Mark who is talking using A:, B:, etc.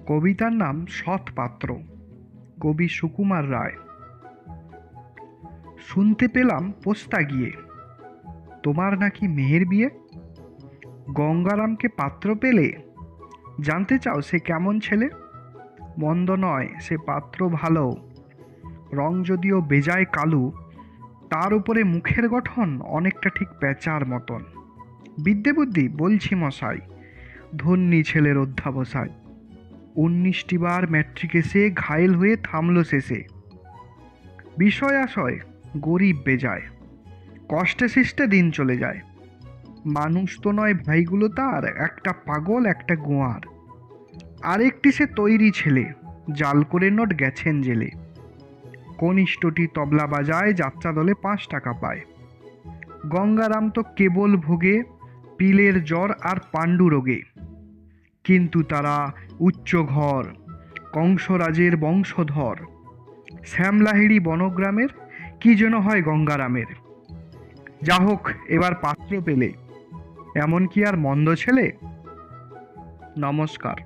A: কবিতার নাম সৎ পাত্র, কবি সুকুমার রায়। শুনতে পেলাম পোস্তা গিয়ে, তোমার নাকি মেয়ের বিয়ে। গঙ্গারামকে পাত্র পেলে, জানতে চাও সে কেমন ছেলে। মন্দ নয় সে পাত্র ভালো, রং যদিও বেজায় কালু, তার উপরে মুখের গঠন অনেকটা ঠিক পেঁচার মতন। বিদ্যে বুদ্ধি বলছি মশাই, ধন্যী ছেলের অধ্যাবসায়। 19টি বার ম্যাট্রিক এসে ঘায়েল হয়ে থামল শেষে। বিষয় আশয় গরিব বেজায়, কষ্টে সৃষ্টে দিন চলে যায়। মানুষ তো নয় ভাইগুলো তার, একটা পাগল একটা গোয়ার। আরেকটি সে তৈরি ছেলে, জাল করে নোট গেছেন জেলে। কনিষ্ঠটি তবলা বাজায়, যাত্রা দলে 5 টাকা পায়। গঙ্গারাম তো কেবল ভোগে পিলের জ্বর আর পাণ্ডু রোগে। কিন্তু তারা উচ্চ ঘর, কংসরাজের বংশধর। শ্যামলাহিড়ি বনগ্রামের, কি যেন হয় গঙ্গারামের। যা হোক এবার পাত্র পেলে, এমন কি আর মন্দ ছেলে। নমস্কার।